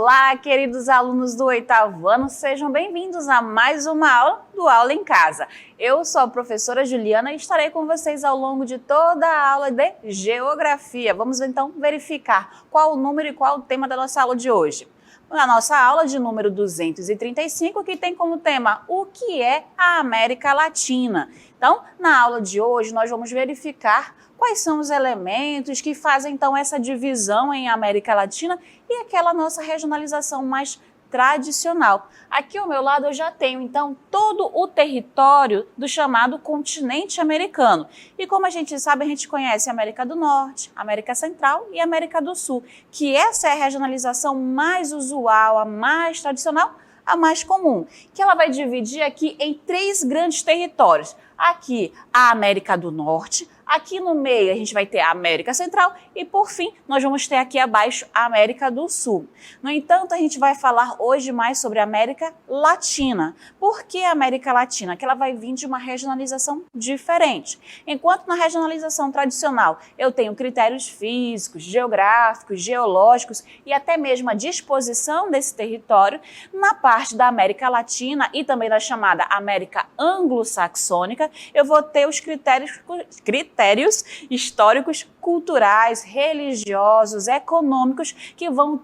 Olá, queridos alunos do 8º ano, sejam bem-vindos a mais uma aula do Aula em Casa. Eu sou a professora Juliana e estarei com vocês ao longo de toda a aula de Geografia. Vamos então verificar qual o número e qual o tema da nossa aula de hoje. Na nossa aula de número 235, que tem como tema o que é a América Latina. Então, na aula de hoje, nós vamos verificar quais são os elementos que fazem então essa divisão em América Latina e aquela nossa regionalização mais tradicional. Aqui ao meu lado eu já tenho então todo o território do chamado continente americano. E como a gente sabe, a gente conhece a América do Norte, América Central e América do Sul, que essa é a regionalização mais usual, a mais tradicional, a mais comum, que ela vai dividir aqui em 3 grandes territórios. Aqui a América do Norte, aqui no meio a gente vai ter a América Central e por fim nós vamos ter aqui abaixo a América do Sul. No entanto, a gente vai falar hoje mais sobre a América Latina. Por que a América Latina? Que ela vai vir de uma regionalização diferente. Enquanto na regionalização tradicional eu tenho critérios físicos, geográficos, geológicos e até mesmo a disposição desse território, na parte da América Latina e também da chamada América Anglo-Saxônica, eu vou ter os critérios históricos, culturais, religiosos, econômicos, que vão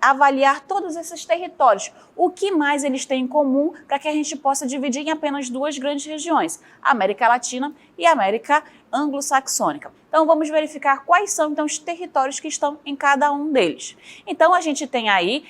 avaliar todos esses territórios. O que mais eles têm em comum para que a gente possa dividir em apenas 2 grandes regiões, a América Latina e a América Anglo-Saxônica. Então vamos verificar quais são então os territórios que estão em cada um deles. Então a gente tem aí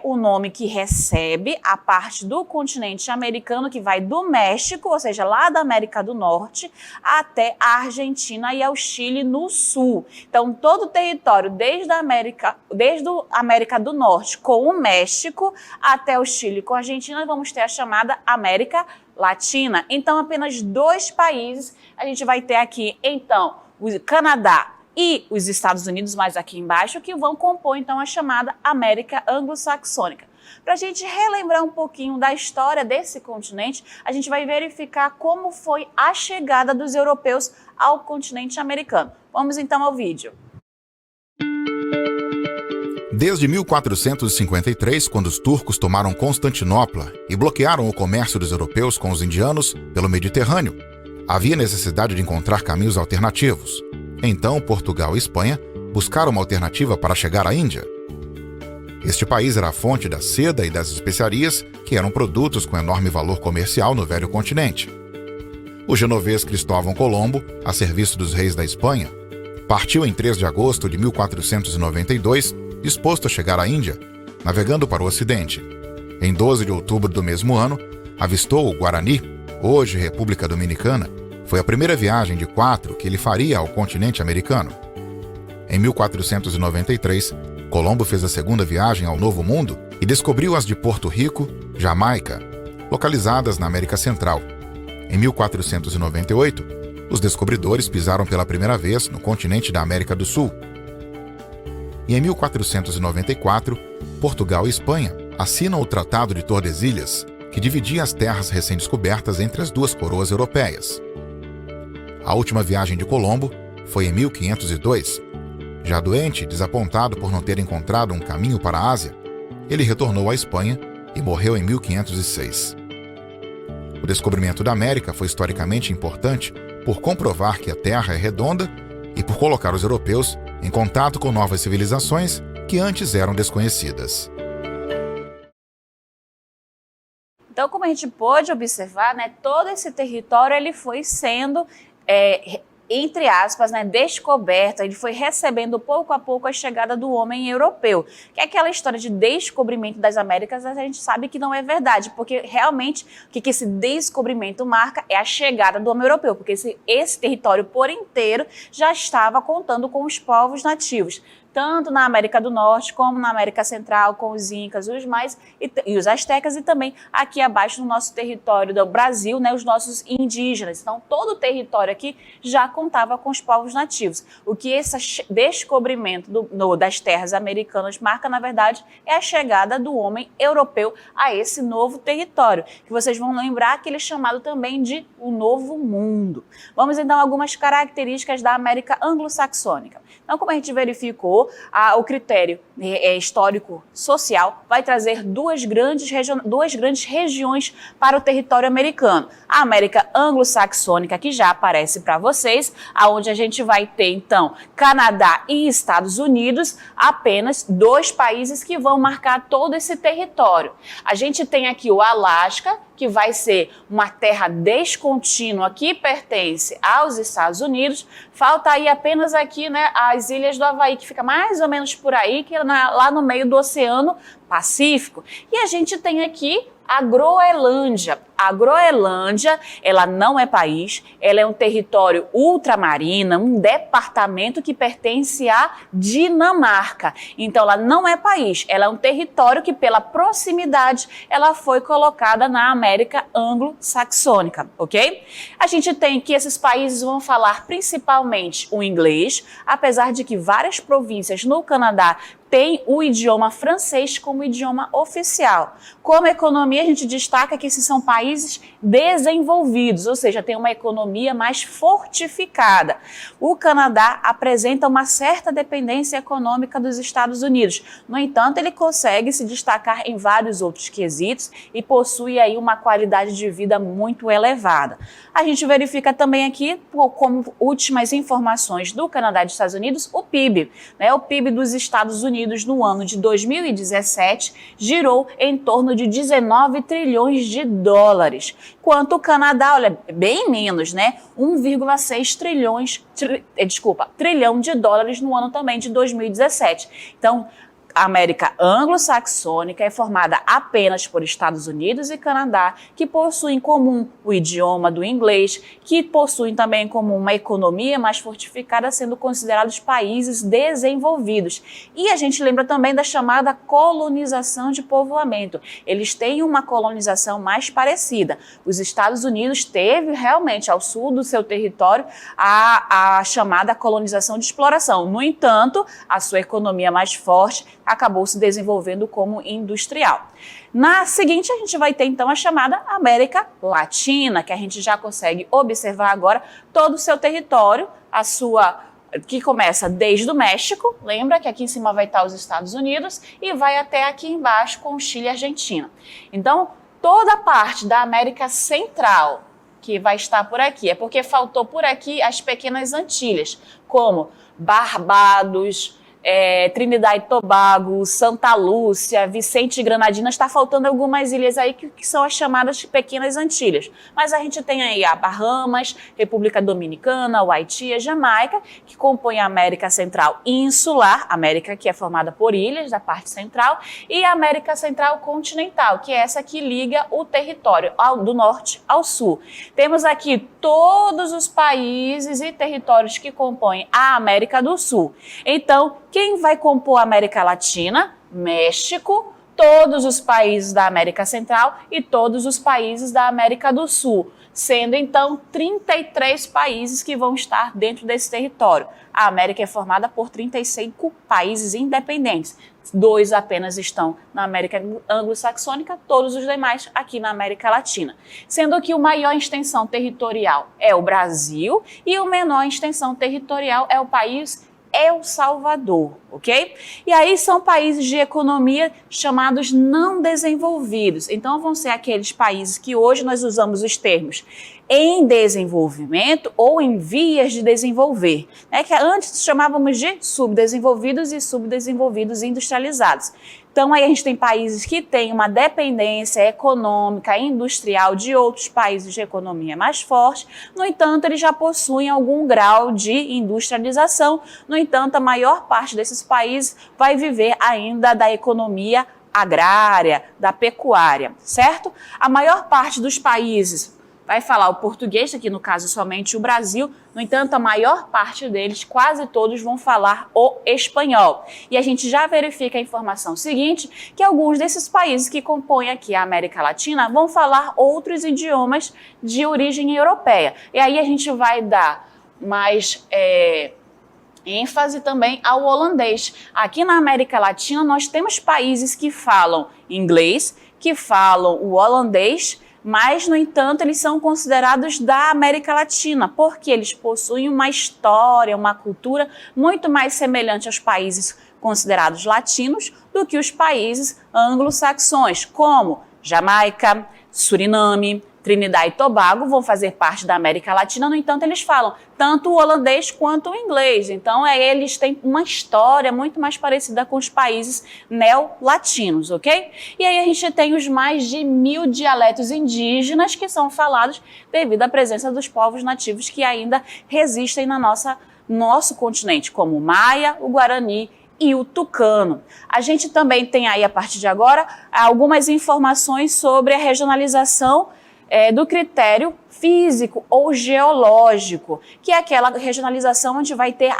o nome que recebe a parte do continente americano que vai do México, ou seja, lá da América do Norte, até a Argentina e ao Chile no sul. Então, todo o território, desde a América do Norte com o México até o Chile com a Argentina, vamos ter a chamada América Latina. Então, apenas 2 países a gente vai ter aqui, então, o Canadá e os Estados Unidos, mais aqui embaixo, que vão compor, então, a chamada América Anglo-Saxônica. Para a gente relembrar um pouquinho da história desse continente, a gente vai verificar como foi a chegada dos europeus ao continente americano. Vamos, então, ao vídeo. Desde 1453, quando os turcos tomaram Constantinopla e bloquearam o comércio dos europeus com os indianos pelo Mediterrâneo, havia necessidade de encontrar caminhos alternativos. Então, Portugal e Espanha buscaram uma alternativa para chegar à Índia. Este país era a fonte da seda e das especiarias, que eram produtos com enorme valor comercial no velho continente. O genovês Cristóvão Colombo, a serviço dos reis da Espanha, partiu em 3 de agosto de 1492, disposto a chegar à Índia, navegando para o Ocidente. Em 12 de outubro do mesmo ano, avistou o Guarani, hoje República Dominicana. Foi a primeira viagem de 4 que ele faria ao continente americano. Em 1493, Colombo fez a segunda viagem ao Novo Mundo e descobriu as de Porto Rico, Jamaica, localizadas na América Central. Em 1498, os descobridores pisaram pela primeira vez no continente da América do Sul. E em 1494, Portugal e Espanha assinam o Tratado de Tordesilhas, que dividia as terras recém-descobertas entre as 2 coroas europeias. A última viagem de Colombo foi em 1502. Já doente e desapontado por não ter encontrado um caminho para a Ásia, ele retornou à Espanha e morreu em 1506. O descobrimento da América foi historicamente importante por comprovar que a Terra é redonda e por colocar os europeus em contato com novas civilizações que antes eram desconhecidas. Então, como a gente pôde observar, todo esse território ele foi sendo entre aspas, descoberta, ele foi recebendo pouco a pouco a chegada do homem europeu. Que é aquela história de descobrimento das Américas, a gente sabe que não é verdade, porque realmente o que esse descobrimento marca é a chegada do homem europeu, porque esse território por inteiro já estava contando com os povos nativos, tanto na América do Norte como na América Central, com os incas, os mais e os astecas, e também aqui abaixo no nosso território do Brasil, os nossos indígenas. Então, todo o território aqui já contava com os povos nativos. O que esse descobrimento das terras americanas marca, na verdade, é a chegada do homem europeu a esse novo território, que vocês vão lembrar que ele é chamado também de o Novo Mundo. Vamos então a algumas características da América Anglo-Saxônica. Então, como a gente verificou for o critério histórico-social, vai trazer duas grandes regiões para o território americano. A América anglo-saxônica, que já aparece para vocês, aonde a gente vai ter, então, Canadá e Estados Unidos, apenas dois países que vão marcar todo esse território. A gente tem aqui o Alasca, que vai ser uma terra descontínua que pertence aos Estados Unidos. Falta aí apenas aqui, né, as ilhas do Havaí, que fica mais ou menos por aí, que é lá no meio do Oceano Pacífico. E a gente tem aqui a Groenlândia. A Groenlândia, ela não é país, ela é um território ultramarino, um departamento que pertence à Dinamarca. Então, ela não é país, ela é um território que, pela proximidade, ela foi colocada na América anglo-saxônica, ok? A gente tem que esses países vão falar principalmente o inglês, apesar de que várias províncias no Canadá tem o idioma francês como idioma oficial. Como economia, a gente destaca que esses são países desenvolvidos, ou seja, tem uma economia mais fortificada. O Canadá apresenta uma certa dependência econômica dos Estados Unidos. No entanto, ele consegue se destacar em vários outros quesitos e possui aí uma qualidade de vida muito elevada. A gente verifica também aqui, como últimas informações do Canadá e dos Estados Unidos, o PIB. O PIB dos Estados Unidos no ano de 2017 girou em torno de 19 trilhões de dólares, quanto o Canadá, olha, bem menos, 1,6 trilhão de dólares no ano também de 2017. Então, a América anglo-saxônica é formada apenas por Estados Unidos e Canadá, que possuem em comum o idioma do inglês, que possuem também em comum uma economia mais fortificada, sendo considerados países desenvolvidos. E a gente lembra também da chamada colonização de povoamento. Eles têm uma colonização mais parecida. Os Estados Unidos teve realmente ao sul do seu território a chamada colonização de exploração. No entanto, a sua economia mais forte acabou se desenvolvendo como industrial. Na seguinte, a gente vai ter então a chamada América Latina, que a gente já consegue observar agora todo o seu território, que começa desde o México, lembra que aqui em cima vai estar os Estados Unidos, e vai até aqui embaixo com o Chile e a Argentina. Então, toda a parte da América Central que vai estar por aqui, é porque faltou por aqui as pequenas Antilhas, como Barbados, Trinidad e Tobago, Santa Lúcia, Vicente e Granadina. Está faltando algumas ilhas aí que são as chamadas Pequenas Antilhas. Mas a gente tem aí a Bahamas, República Dominicana, o Haiti, a Jamaica, que compõem a América Central Insular, América que é formada por ilhas da parte central, e a América Central Continental, que é essa que liga o território do norte ao sul. Temos aqui todos os países e territórios que compõem a América do Sul. Então, quem vai compor a América Latina? México, todos os países da América Central e todos os países da América do Sul, sendo então 33 países que vão estar dentro desse território. A América é formada por 35 países independentes. 2 apenas estão na América anglo-saxônica, todos os demais aqui na América Latina. Sendo que o maior extensão territorial é o Brasil e o menor extensão territorial é o país El Salvador, ok? E aí são países de economia chamados não desenvolvidos. Então vão ser aqueles países que hoje nós usamos os termos em desenvolvimento ou em vias de desenvolver, que antes chamávamos de subdesenvolvidos e subdesenvolvidos industrializados. Então aí a gente tem países que têm uma dependência econômica e industrial de outros países de economia mais forte, no entanto eles já possuem algum grau de industrialização, no entanto a maior parte desses países vai viver ainda da economia agrária, da pecuária, certo? A maior parte dos países vai falar o português, aqui no caso somente o Brasil, no entanto a maior parte deles, quase todos, vão falar o espanhol. E a gente já verifica a informação seguinte, que alguns desses países que compõem aqui a América Latina vão falar outros idiomas de origem europeia. E aí a gente vai dar mais ênfase também ao holandês. Aqui na América Latina nós temos países que falam inglês, que falam o holandês, mas, no entanto, eles são considerados da América Latina, porque eles possuem uma história, uma cultura muito mais semelhante aos países considerados latinos do que os países anglo-saxões, como Jamaica, Suriname, Trinidad e Tobago vão fazer parte da América Latina, no entanto, eles falam tanto o holandês quanto o inglês. Então, eles têm uma história muito mais parecida com os países neolatinos, ok? E aí a gente tem os mais de 1000 dialetos indígenas que são falados devido à presença dos povos nativos que ainda resistem no nosso continente, como o Maia, o Guarani e o tucano. A gente também tem aí, a partir de agora, algumas informações sobre a regionalização do critério físico ou geológico, que é aquela regionalização onde vai ter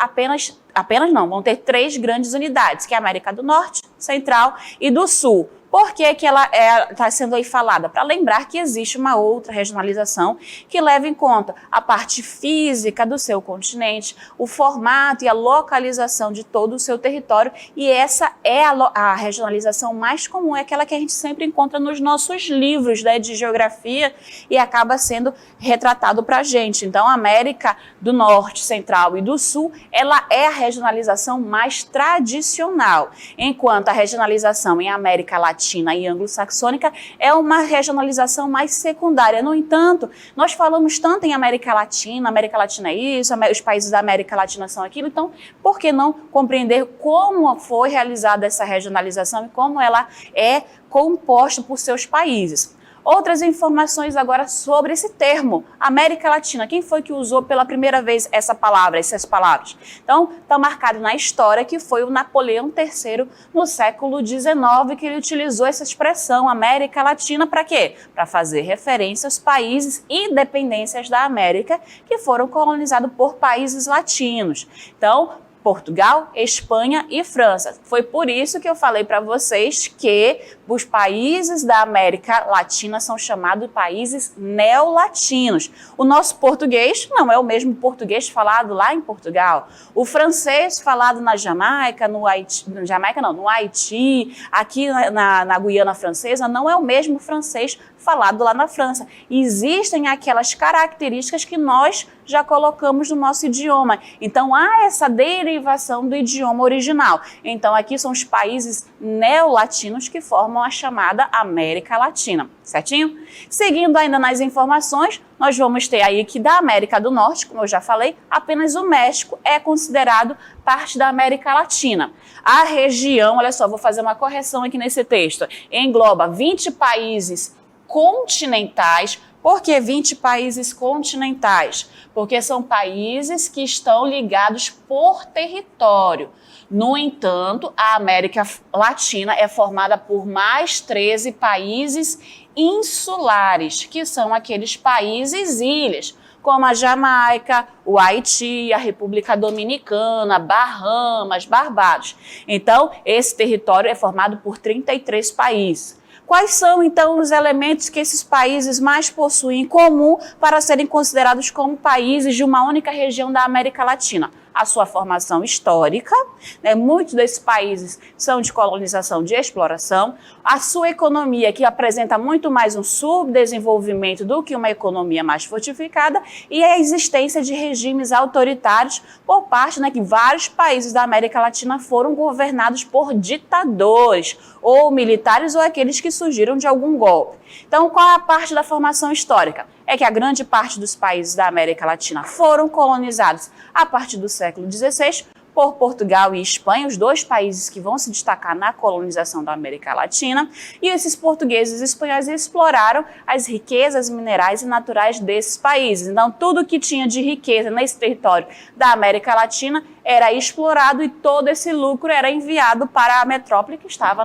vão ter 3 grandes unidades, que é a América do Norte, Central e do Sul. Por que que ela está sendo aí falada? Para lembrar que existe uma outra regionalização que leva em conta a parte física do seu continente, o formato e a localização de todo o seu território, e essa é a regionalização mais comum, é aquela que a gente sempre encontra nos nossos livros, né, de geografia, e acaba sendo retratado para a gente. Então, a América do Norte, Central e do Sul, ela é a regionalização mais tradicional, enquanto a regionalização em América Latina e anglo-saxônica é uma regionalização mais secundária. No entanto, nós falamos tanto em América Latina é isso, os países da América Latina são aquilo, então por que não compreender como foi realizada essa regionalização e como ela é composta por seus países? Outras informações agora sobre esse termo, América Latina. Quem foi que usou pela primeira vez essas palavras? Então, está marcado na história que foi o Napoleão III, no século XIX, que ele utilizou essa expressão, América Latina, para quê? Para fazer referência aos países e dependências da América que foram colonizados por países latinos. Então, Portugal, Espanha e França. Foi por isso que eu falei para vocês que os países da América Latina são chamados de países neolatinos. O nosso português não é o mesmo português falado lá em Portugal. O francês falado na Jamaica, no Haiti, aqui na Guiana Francesa, não é o mesmo francês falado lá na França. Existem aquelas características que nós já colocamos no nosso idioma. Então, há essa derivação do idioma original. Então, aqui são os países neolatinos que formam a chamada América Latina, certinho? Seguindo ainda nas informações, nós vamos ter aí que da América do Norte, como eu já falei, apenas o México é considerado parte da América Latina. A região, olha só, vou fazer uma correção aqui nesse texto, engloba 20 países continentais. Por que 20 países continentais? Porque são países que estão ligados por território. No entanto, a América Latina é formada por mais 13 países insulares, que são aqueles países ilhas, como a Jamaica, o Haiti, a República Dominicana, Bahamas, Barbados. Então, esse território é formado por 33 países. Quais são, então, os elementos que esses países mais possuem em comum para serem considerados como países de uma única região da América Latina? A sua formação histórica, né? Muitos desses países são de colonização, de exploração, a sua economia, que apresenta muito mais um subdesenvolvimento do que uma economia mais fortificada, e a existência de regimes autoritários por parte, né, que vários países da América Latina foram governados por ditadores, ou militares, ou aqueles que surgiram de algum golpe. Então, qual é a parte da formação histórica? É que a grande parte dos países da América Latina foram colonizados a partir do século XVI por Portugal e Espanha, os dois países que vão se destacar na colonização da América Latina, e esses portugueses e espanhóis exploraram as riquezas minerais e naturais desses países. Então, tudo que tinha de riqueza nesse território da América Latina era explorado e todo esse lucro era enviado para a metrópole que estava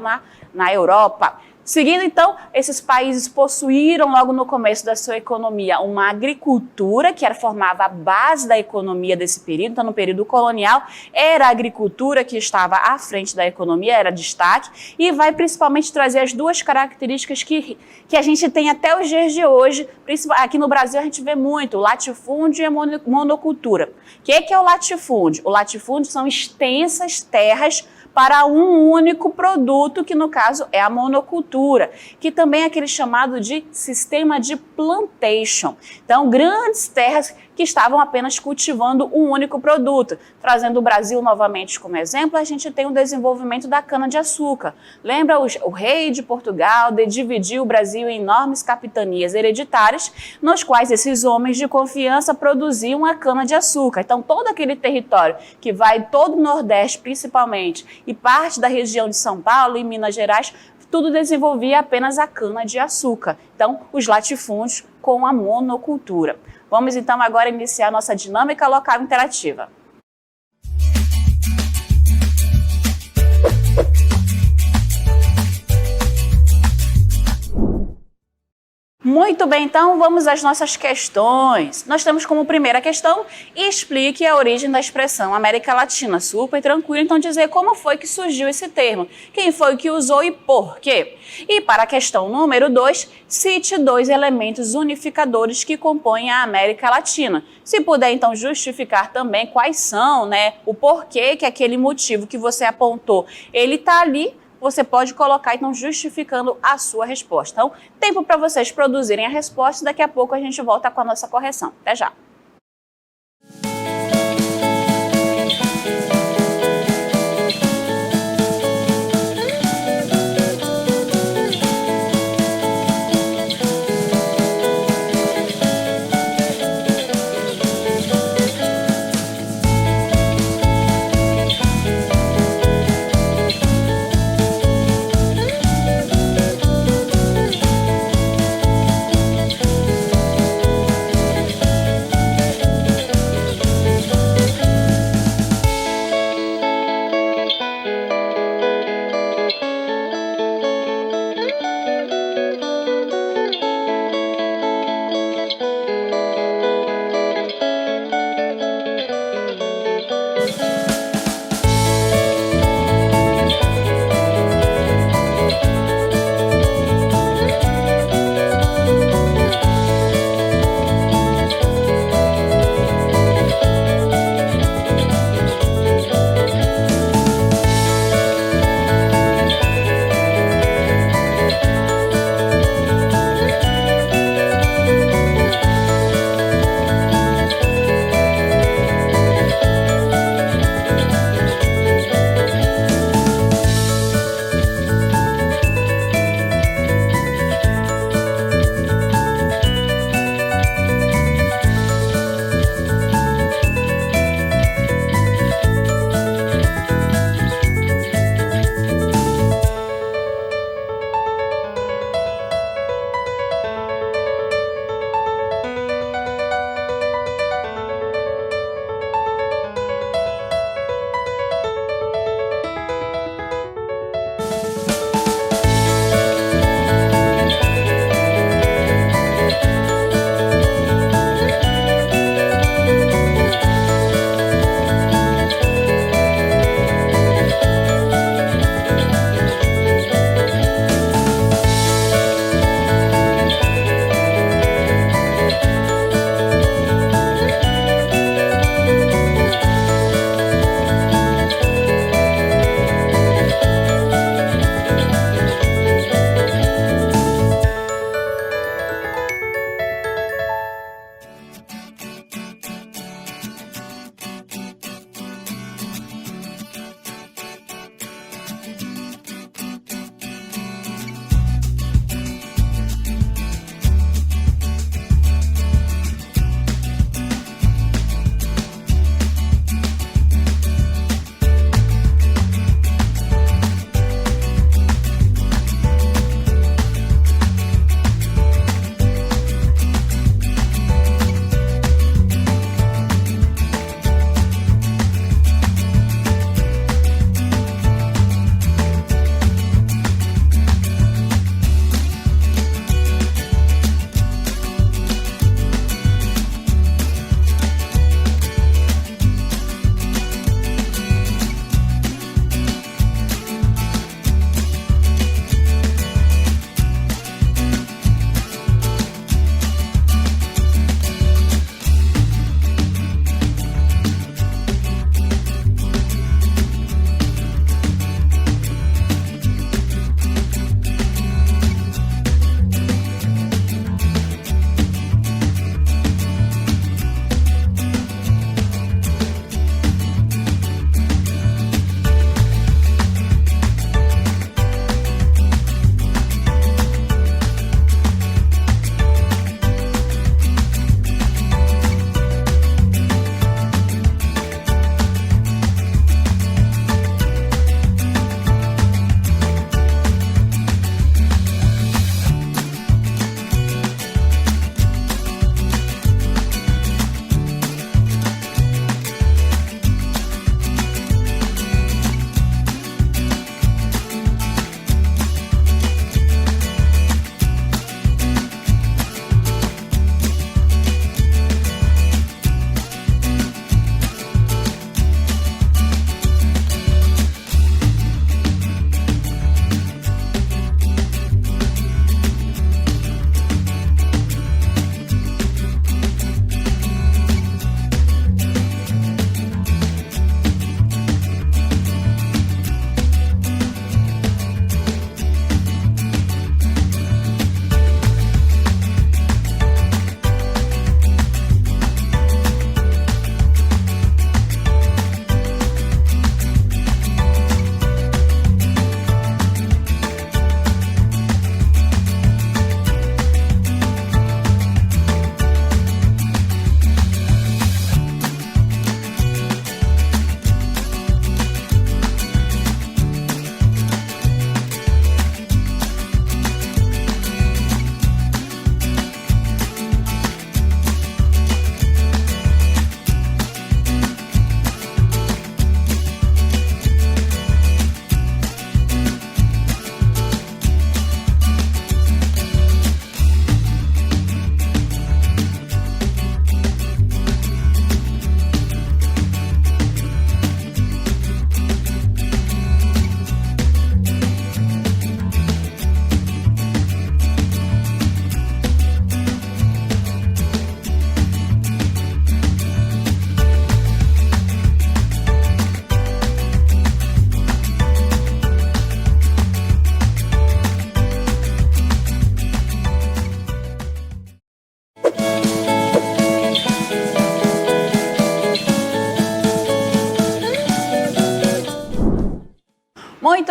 na Europa. Seguindo, então, esses países possuíram logo no começo da sua economia uma agricultura que formava a base da economia desse período. Então, no período colonial, era a agricultura que estava à frente da economia, era destaque, e vai principalmente trazer as duas características que a gente tem até os dias de hoje. Aqui no Brasil a gente vê muito o latifúndio e a monocultura. O que é o latifúndio? O latifúndio são extensas terras para um único produto, que no caso é a monocultura, que também é aquele chamado de sistema de plantation. Então, grandes terras que estavam apenas cultivando um único produto. Trazendo o Brasil novamente como exemplo, a gente tem o desenvolvimento da cana-de-açúcar. Lembra o rei de Portugal dividiu o Brasil em enormes capitanias hereditárias, nos quais esses homens de confiança produziam a cana-de-açúcar. Então, todo aquele território que vai todo o Nordeste, principalmente, e parte da região de São Paulo e Minas Gerais, tudo desenvolvia apenas a cana-de-açúcar. Então, os latifúndios com a monocultura. Vamos então agora iniciar nossa dinâmica local interativa. Muito bem, então vamos às nossas questões. Nós temos como primeira questão: explique a origem da expressão América Latina. Super tranquilo, então dizer como foi que surgiu esse termo, quem foi que usou e por quê. E para a questão número 2, cite 2 elementos unificadores que compõem a América Latina. Se puder então justificar também quais são, o porquê que aquele motivo que você apontou, ele está ali, você pode colocar, então, justificando a sua resposta. Então, tempo para vocês produzirem a resposta e daqui a pouco a gente volta com a nossa correção. Até já!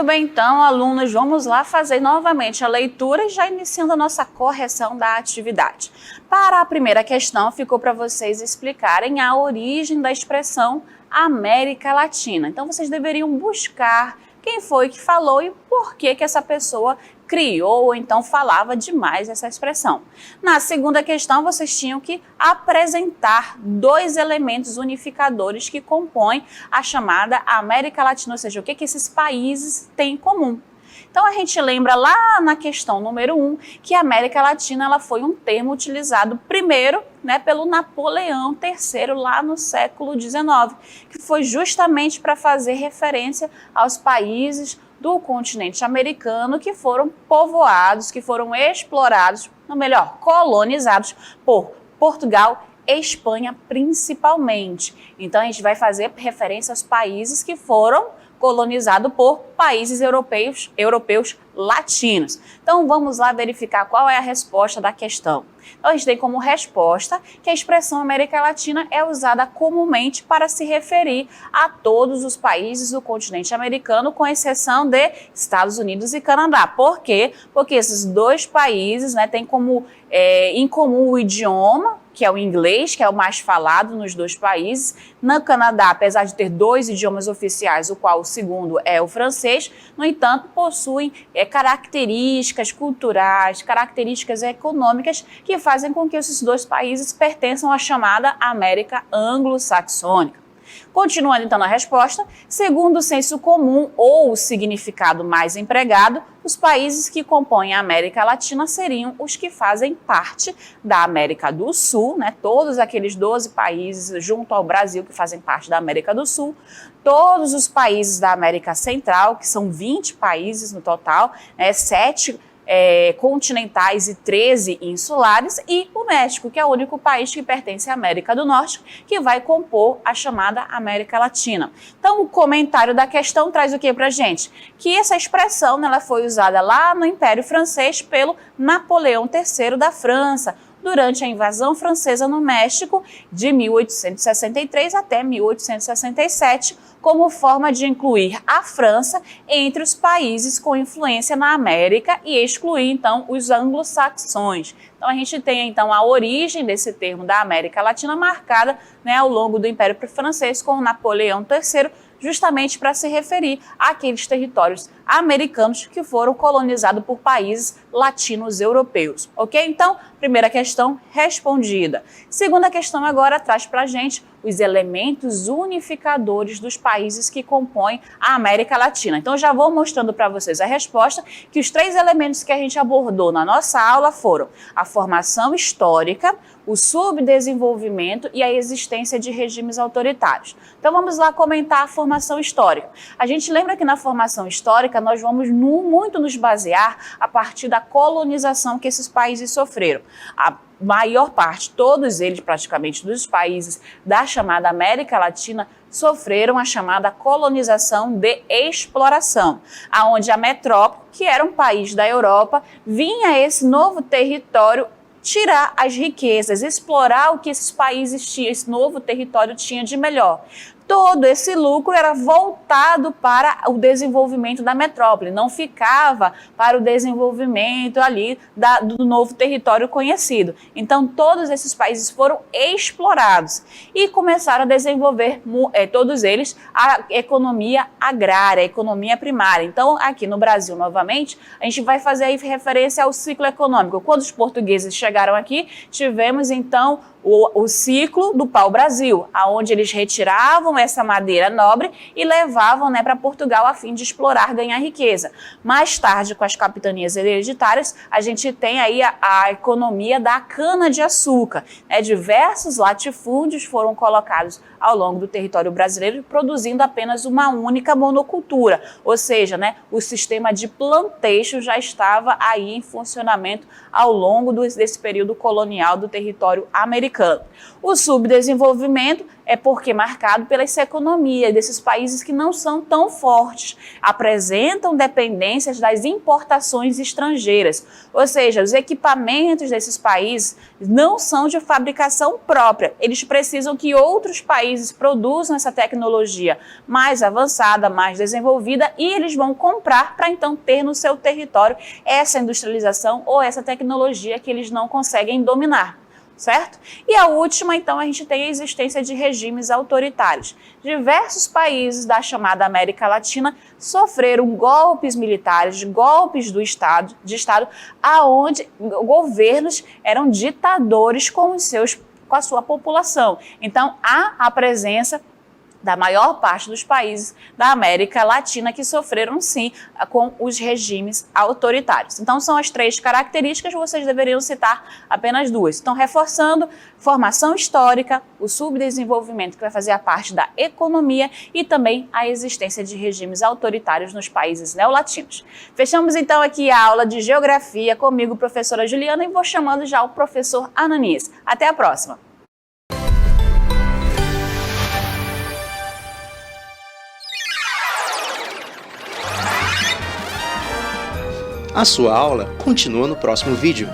Muito bem, então, alunos, vamos lá fazer novamente a leitura e já iniciando a nossa correção da atividade. Para a primeira questão, ficou para vocês explicarem a origem da expressão América Latina. Então, vocês deveriam buscar quem foi que falou e por que essa pessoa criou ou então falava demais essa expressão. Na segunda questão, vocês tinham que apresentar dois elementos unificadores que compõem a chamada América Latina, ou seja, o que esses países têm em comum. Então, a gente lembra lá na questão número 1 que a América Latina ela foi um termo utilizado primeiro pelo Napoleão III lá no século XIX, que foi justamente para fazer referência aos países do continente americano que foram povoados, que foram explorados, ou melhor, colonizados por Portugal e Espanha principalmente. Então, a gente vai fazer referência aos países que foram colonizado por países europeus latinos. Então vamos lá verificar qual é a resposta da questão. Então a gente tem como resposta que a expressão América Latina é usada comumente para se referir a todos os países do continente americano, com exceção de Estados Unidos e Canadá. Por quê? Porque esses dois países têm como em comum o idioma, que é o inglês, que é o mais falado nos dois países. No Canadá, apesar de ter dois idiomas oficiais, o qual o segundo é o francês, no entanto, possuem características culturais, características econômicas que fazem com que esses dois países pertençam à chamada América Anglo-Saxônica. Continuando então na resposta, segundo o senso comum ou o significado mais empregado, os países que compõem a América Latina seriam os que fazem parte da América do Sul, todos aqueles 12 países junto ao Brasil que fazem parte da América do Sul, todos os países da América Central, que são 20 países no total, 7 continentais e 13 insulares, e o México, que é o único país que pertence à América do Norte, que vai compor a chamada América Latina. Então, o comentário da questão traz o que pra gente? Que essa expressão ela foi usada lá no Império Francês pelo Napoleão III da França, durante a invasão francesa no México de 1863 até 1867, como forma de incluir a França entre os países com influência na América e excluir, então, os anglo-saxões. Então, a gente tem, então, a origem desse termo da América Latina marcada ao longo do Império Francês com Napoleão III, justamente para se referir àqueles territórios americanos que foram colonizados por países latinos europeus. Ok? Então, primeira questão respondida. Segunda questão agora traz para a gente os elementos unificadores dos países que compõem a América Latina. Então, já vou mostrando para vocês a resposta, que os 3 elementos que a gente abordou na nossa aula foram a formação histórica, o subdesenvolvimento e a existência de regimes autoritários. Então, vamos lá comentar a formação histórica. A gente lembra que na formação histórica nós vamos muito nos basear a partir da colonização que esses países sofreram. A maior parte, todos eles praticamente, dos países da chamada América Latina sofreram a chamada colonização de exploração, aonde a metrópole, que era um país da Europa, vinha a esse novo território tirar as riquezas, explorar o que esses países tinham, esse novo território tinha de melhor. Todo esse lucro era voltado para o desenvolvimento da metrópole, não ficava para o desenvolvimento ali do novo território conhecido. Então, todos esses países foram explorados e começaram a desenvolver, todos eles, a economia agrária, a economia primária. Então, aqui no Brasil, novamente, a gente vai fazer aí referência ao ciclo econômico. Quando os portugueses chegaram aqui, tivemos, então, o ciclo do pau-brasil, onde eles retiravam essa madeira nobre e levavam para Portugal a fim de explorar, ganhar riqueza. Mais tarde, com as capitanias hereditárias, a gente tem aí a economia da cana-de-açúcar. Diversos latifúndios foram colocados ao longo do território brasileiro, produzindo apenas uma única monocultura, ou seja, o sistema de plantation já estava aí em funcionamento ao longo desse período colonial do território americano. africano. O subdesenvolvimento é porque é marcado pela essa economia desses países que não são tão fortes, apresentam dependências das importações estrangeiras, ou seja, os equipamentos desses países não são de fabricação própria, eles precisam que outros países produzam essa tecnologia mais avançada, mais desenvolvida e eles vão comprar para então ter no seu território essa industrialização ou essa tecnologia que eles não conseguem dominar. Certo? E a última, então, a gente tem a existência de regimes autoritários. Diversos países da chamada América Latina sofreram golpes militares, golpes de Estado, aonde governos eram ditadores com a sua população. Então, há a presença da maior parte dos países da América Latina que sofreram, sim, com os regimes autoritários. Então, são as 3 características, vocês deveriam citar apenas 2. Então, reforçando, formação histórica, o subdesenvolvimento que vai fazer a parte da economia e também a existência de regimes autoritários nos países neolatinos. Fechamos, então, aqui a aula de Geografia comigo, professora Juliana, e vou chamando já o professor Ananias. Até a próxima! A sua aula continua no próximo vídeo.